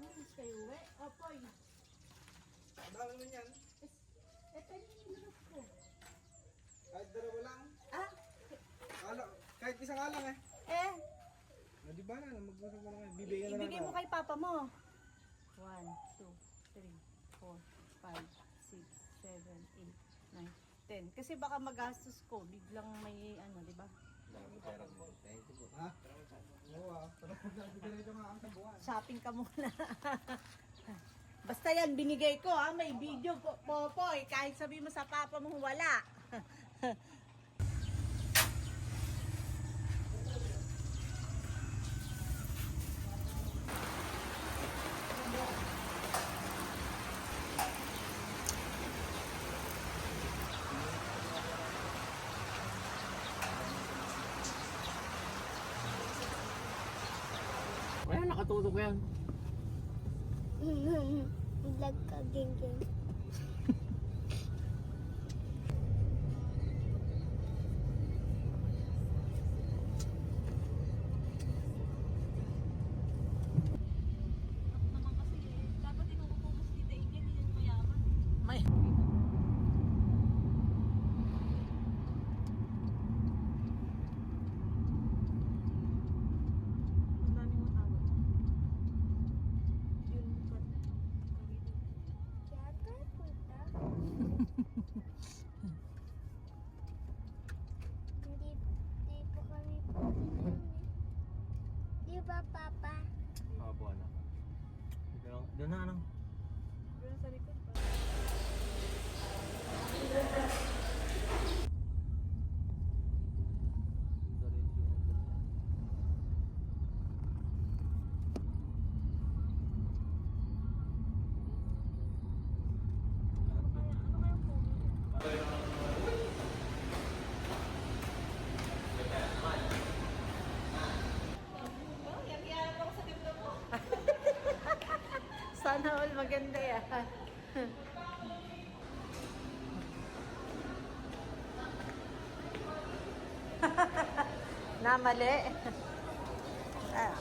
Ano mas kayo uwi? Opo. Ang dami naman yan. Pwede yung ko. Kahit dalawa lang. Ah? Kahit isang alang eh. Eh, Di ba na, mag-usap mo lang. Bibigyan na lang ibigay mo ako. kay papa mo. 1, 2, 3, 4, 5, 6, 7, 8, 9, 10. Kasi baka magastos ko, biglang may ano, di ba? Ha? Oo ah. Diretso nga ang tabuan. Shopping ka muna. Basta yan, binigay ko ha, may video po, Popoy. Kahit sabi mo sa papa mo, wala. Kaya nakatutok yan. Vlog ka, geng-geng. May... Kaya ka punta? Hindi po kami punta. Di ba, Papa? Opo, anak. Doon na, anong? Doon sa likod pa. Sana all maganda yan. Namali. Ah.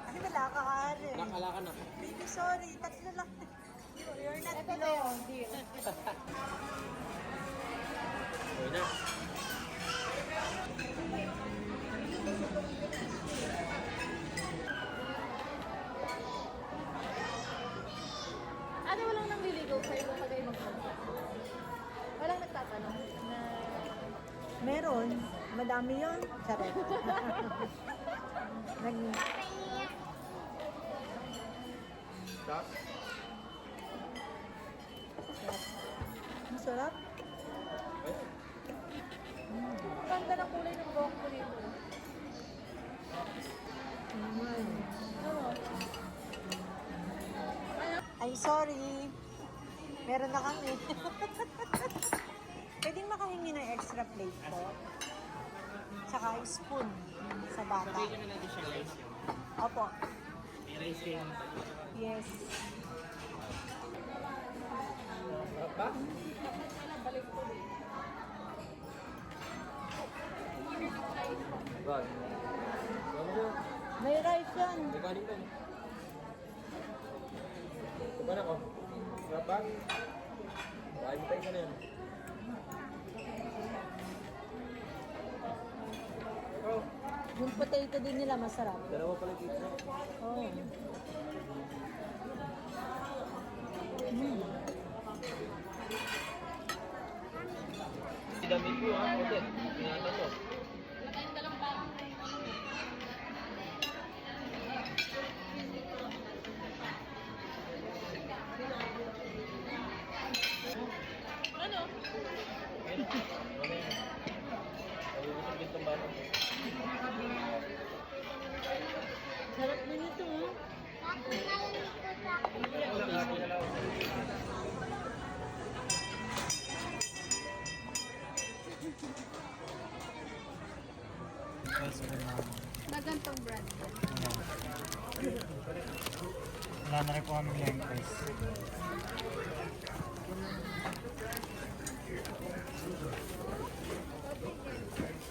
Ay, wala ka, Ari. Nakalakan ako. Baby, sorry. Tatlo lang. You're not alone. Uy na. Ano walang nangliligaw sa'yo kung kagay magpunta? Walang nagtatanong na... Meron. Madami yun. Charot. Nag... Stop. Masarap. Ang ganda ng kulay ng buhok ko dito. Oo. Ay, sorry. Meron na kami. Pwedeng makahingi ng extra plate po. Tsaka spoon sa bata. Sabihin nyo na natin siya rice yun. Opo. May rice yun. Yes. Sarap ba? Right. May rice yan. May kanin ka. Diba na ko? Sarap ba? Kain tayo ka na yan. Oh, Yung potato din nila masarap. dalawa pala dito. Oh. Damit ko ha, Ote. Ingatan mo. Ano? Ayun. Mamaya. Ayun din itong bata. Sarap na nito, oh. Ako na yung likod ako. Guys, Magantong brand. Wala na rin po kami yung price.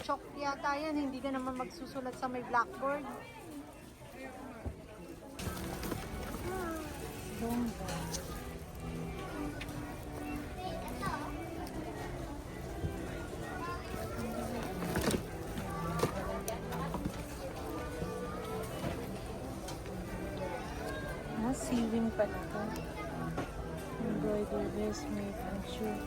Chalk yata yan, hindi ka naman magsusulat sa may blackboard. Sewing pa ito. Embroidery vest, make and shoe.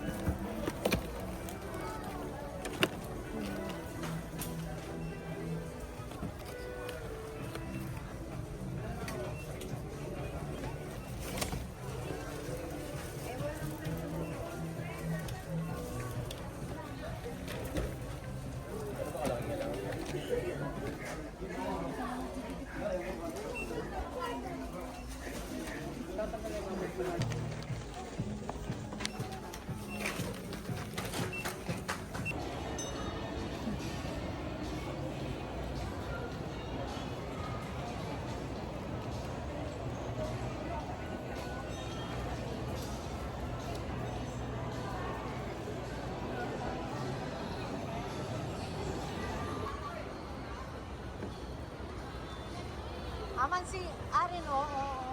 Aman si Arin, oo.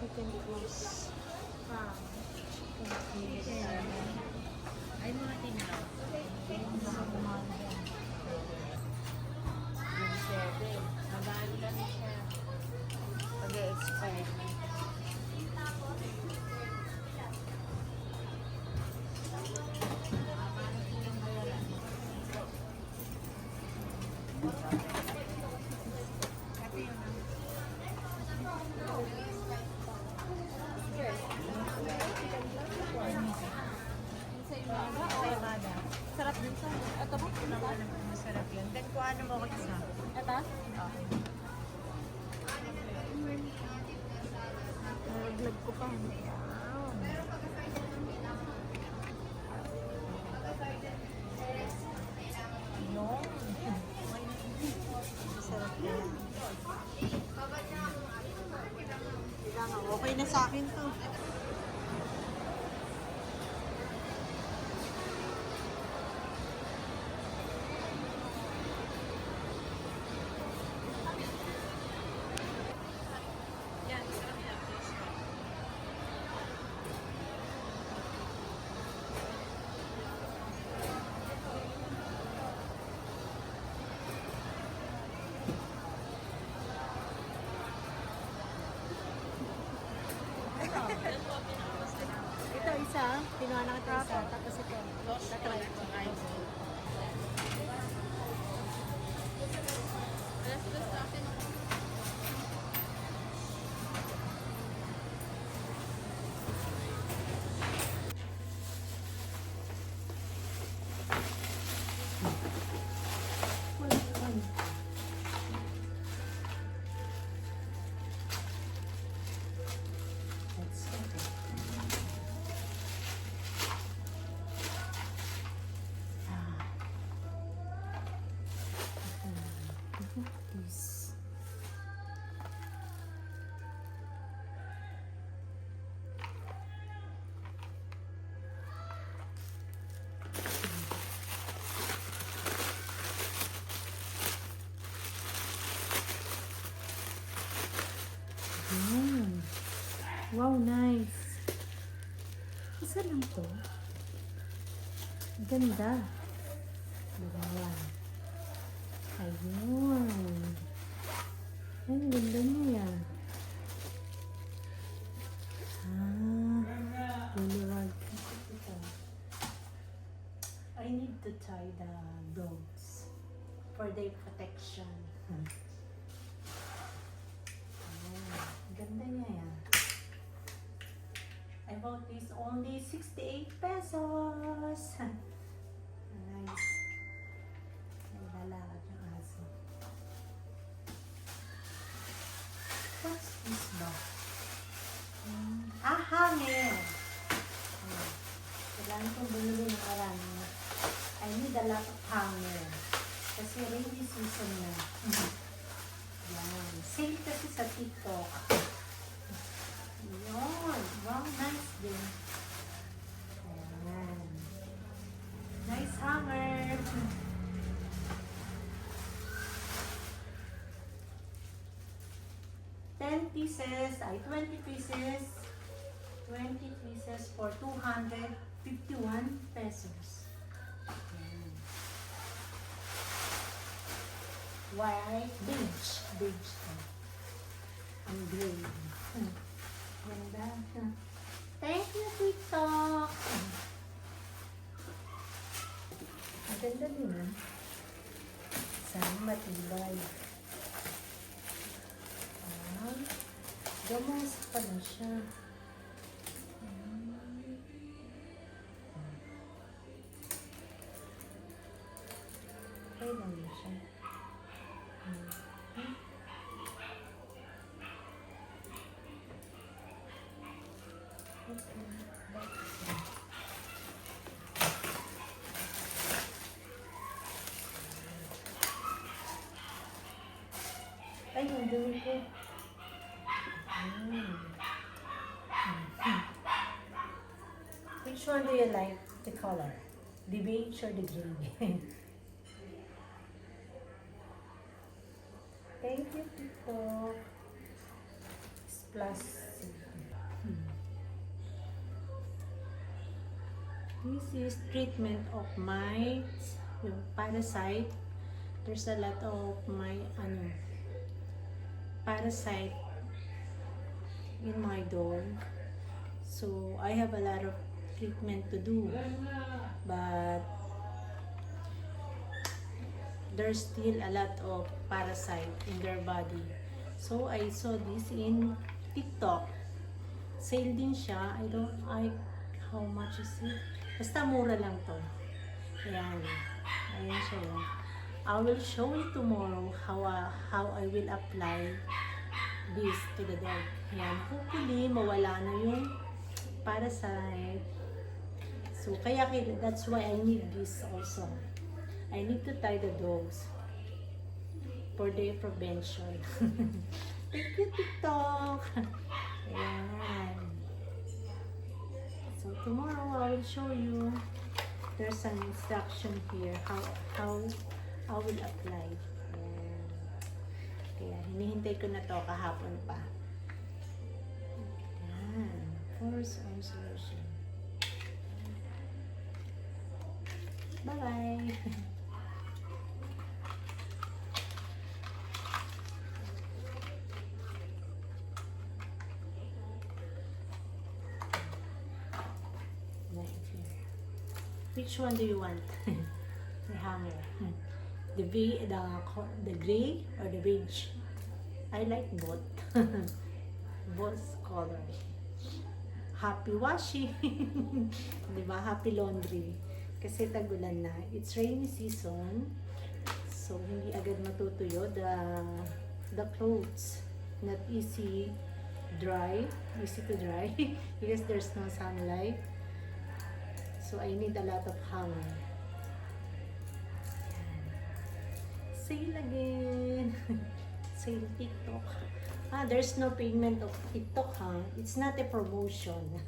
Chicken grease. Chicken. Ay, mga tinaw. Mabahan kami siya. Pag-expire. Sarap din sa. Ito ba? Masarap yan. Then, kung ano mo ko isa. Ito? Nalaglag ko pa. No. Sarap yan. Okay na sa akin to. Ito isa, pinuha na kita isa, tapos ito. Tatry ko. This. Wow, nice. Isa lang to. Ganda. Diba? Ayun. Ay, ang ganda niya yan. Luluwag. Ito. I need to tie the dogs for their protection. only 68 pesos. Nice. May lalakad yung aso. What's this ba? Hanger! Kailangan kong bumili ng marami. I need a lot of hanger. Kasi rainy season na. Yan. Sale kasi sa TikTok. Yun. Wow, nice din. Ayan. Nice hanger. $10, ay 20 pieces. 20 pieces for 251 pesos. Ayan. White, beige. Ang gray. Ganda. Thank you, TikTok. Ang ganda din, ha? Sana matibay. Gamas pa na siya. Okay lang na siya. Ay, yung dumi ko. Which one do you like the color? The beige or the green? Thank you, people. It's plus. This is treatment of mites, yung parasite. There's a lot of parasite in my dog. So I have a lot of treatment to do, but there's still a lot of parasite in their body. So I saw this in TikTok. Sale din siya. How much is it? Basta mura lang to. Ayan. Ayan siya. I will show you tomorrow how I will apply this to the dog. Ayan. Hopefully, mawala na yung parasite. So, that's why I need this also. I need to tie the dogs for their prevention. Thank you, TikTok! Ayan. So, tomorrow I will show you. There's an instruction here how I will apply. Ayan. Kaya, hinihintay ko na to kahapon pa. Ayan. Force on solution. Bye-bye! Which one do you want? The hanger. The gray or the beige? I like both. Both colors. Happy washing. Diba? Happy laundry. Kasi tagulan na. It's rainy season. So, hindi agad matutuyo the clothes. Not easy to dry because there's no sunlight. So, I need a lot of hanger. Sale again. Sale TikTok. There's no payment of TikTok, huh? It's not a promotion.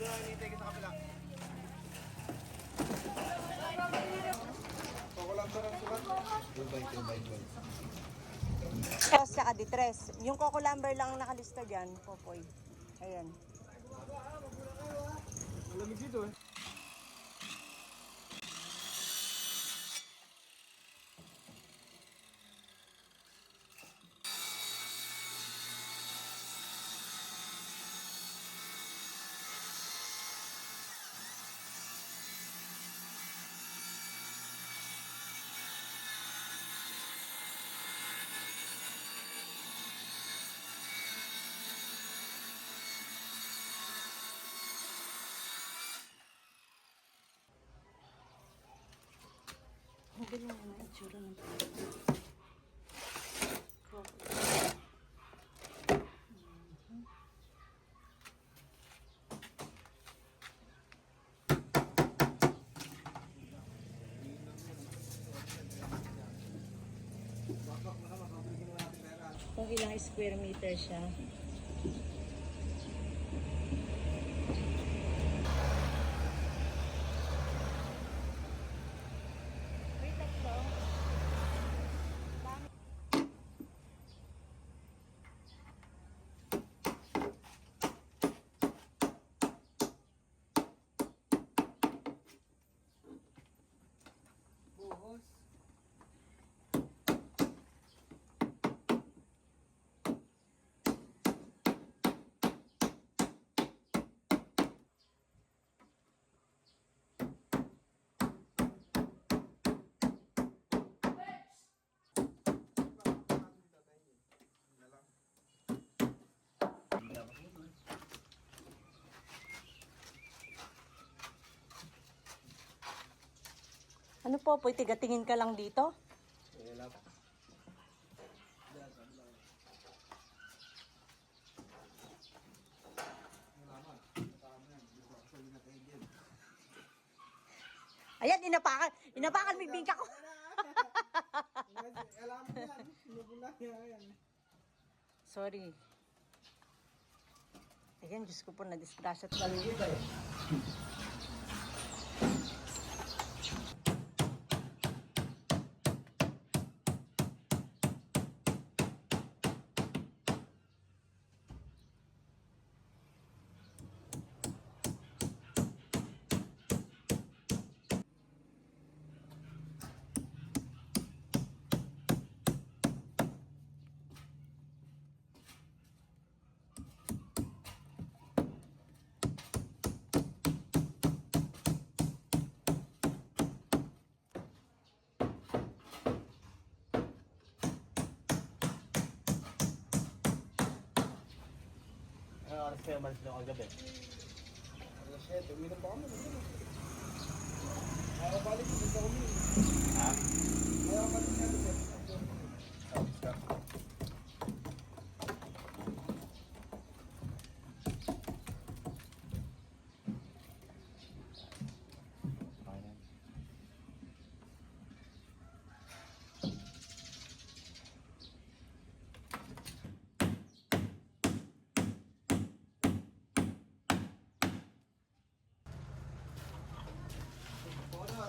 na hinihintay ka sa kapila. Ako lang sa sukat. 2 by 2 by 12. Tres saka di tres. Yung Coco Lumber lang ang nakalista dyan, Popoy. Ayan. Malamig dito eh. Ang galing naman ang itsura ng Coco. Kung ilang square meter siya. Ano po, tigatingin ka lang dito? Ayan, inapakan may bingka ko. Alam mo yan. Nubula yan. Sorry. Ayan, Diyos ko po, na-disgrasya. Ano oras kayo malis doon kagabi? Alas 7, uminom pa kami. Nakakabalik dito sa umi. Ha? Nakakabalik nga dito. Tapos ka. Okay na.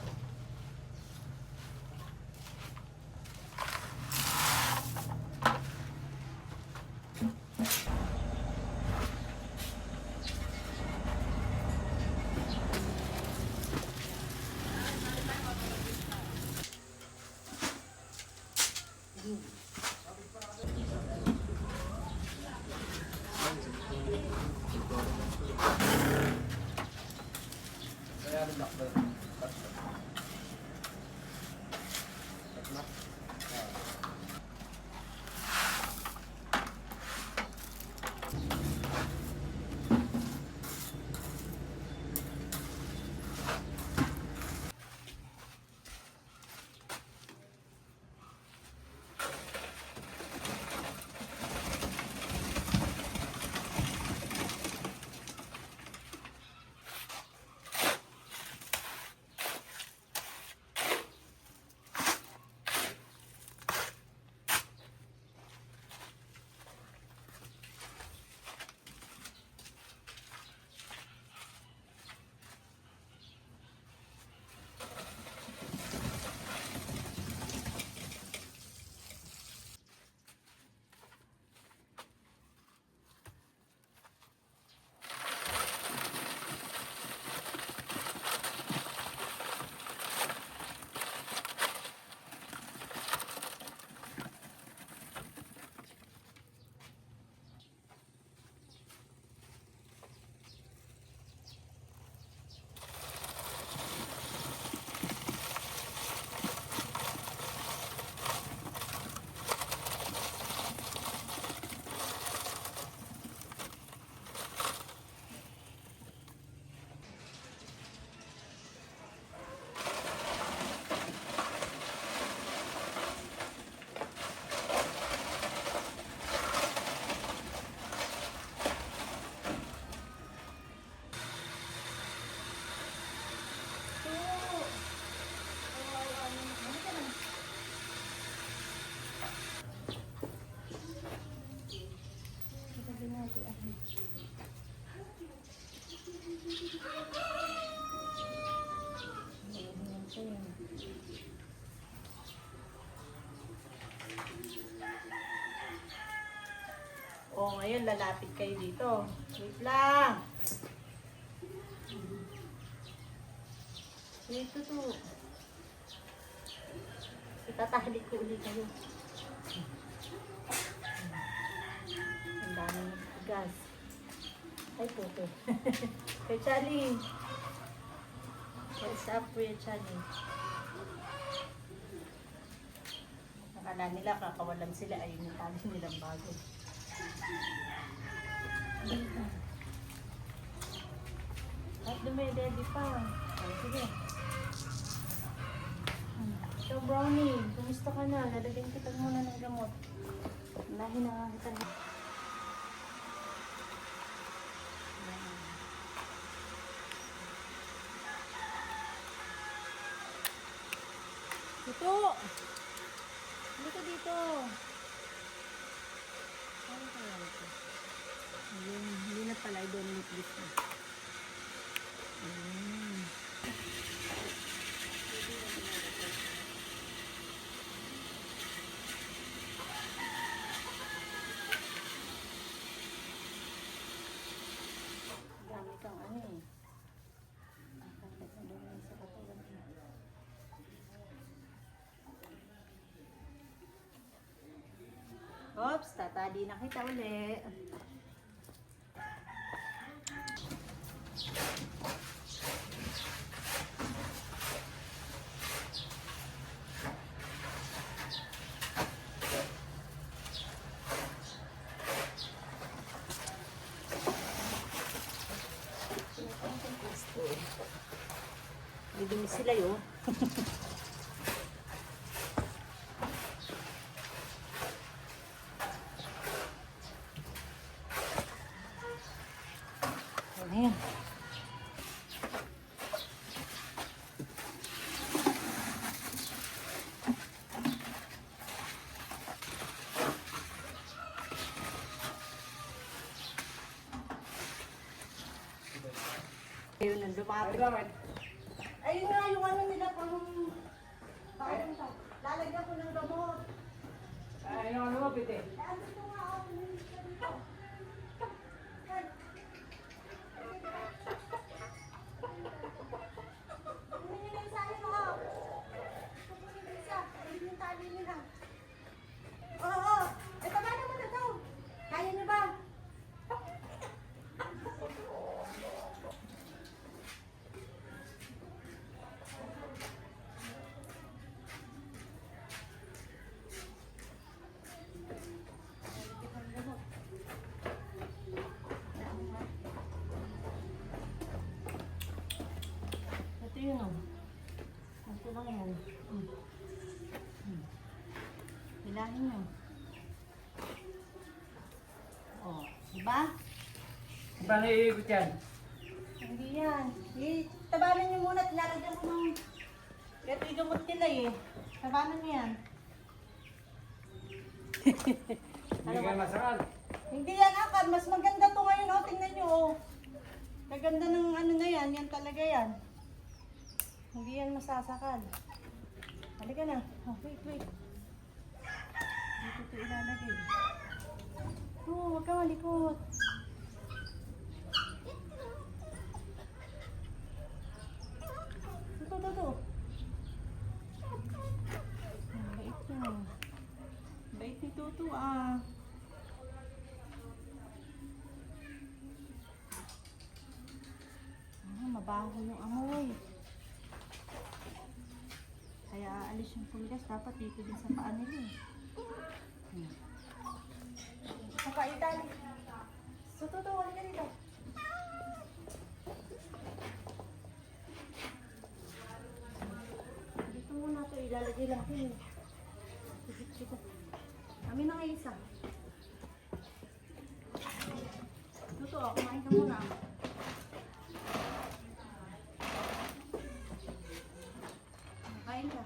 Oh, ngayon lalapit kayo dito. Wait lang. Wait to. Itatahalik ko ulit kayo. Ang daming gas. Ay, puto. Kay Charlie. What's up, Kuya Charlie? Akala nila kakawalan sila ay yung tali nilang bago. At dumedede pa. Oh, sige. So, Brownie, kumusta ka na? Lalagyan kita muna ng gamot. Lahi na kita na. Dito! Dito, dito! Ano kaya ito? Ayun, hindi na pala ay Dominic dito. Ayun. Dami kang ano eh. Akakit na doon sa katawan mo. Oops, tatali na kita uli. Bibili sila yun. Ayan. Ayun ang lumapit. Ayun nga yung ano nila pang lalagyan ko ng gamot. Ay, ano mo, pite? Ano ito nga ako dito. Hindi na isa yun ako. Hindi na isa. Hindi yung tali nila. Oo. Eh, baba naman na daw. Kaya niyo ba? Ito yun o. Ito lang yan. Hilahin nyo. O, diba? Paano iikot yan? Hindi yan. Tabanan nyo muna at lalagyan ko ng... Ito yung gamot nila eh. Tabanan nyo yan. Hindi kayo masakal. Hindi yan akad. Mas maganda to ngayon. O, tingnan nyo o. Kaganda ng ano na yan. Yan talaga yan. Hindi yan masasakal. Halika na. Oh, wait. Dito ito ilalagay. Oh, huwag ka malikot. Ito. Ang bait nyo. Bait ni Tutu ah. Mabaho yung amoy. Kaya aalis yung pulgas. Dapat dito din sa paa nila eh. Sa paitan. So, Tutu, wala ka dito. Dito muna ito. Ilalagay lang yun. Dito. Kami na ngayon isa. Tutu, kumain ka muna. Kain ka.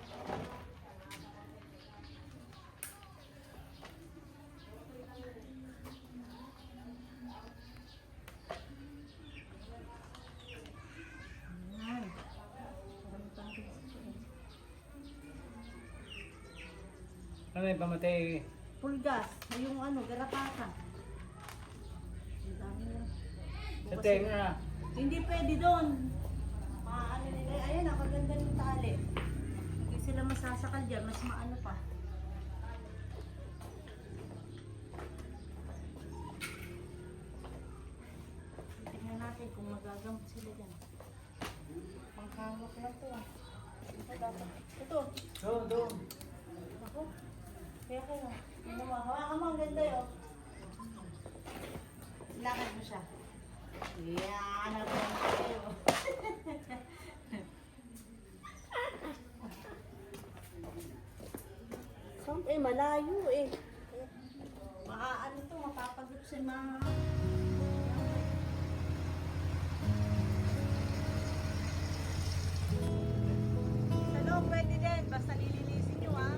Ano may pamatay? Pulgas. Yung ano, garapata. Ang dami na. Sa tenga. Hindi pwede doon. Maano nila. Ayan, ang ganda ng tali. Hindi sila masasakal dyan. Mas maano pa. Tingnan natin kung magagamot sila dyan. Pangkawak na to. Ito dapat. Ito. Doon. Ako. Kaya kayo. Ano mo? Hawakan mo. Ang ganda yun. Lakad mo siya. Yan. Ano ba kayo? Malayo eh. Maaano to, mapapagod si ma. Sa loob pwede din, basta lilinisin nyo ha.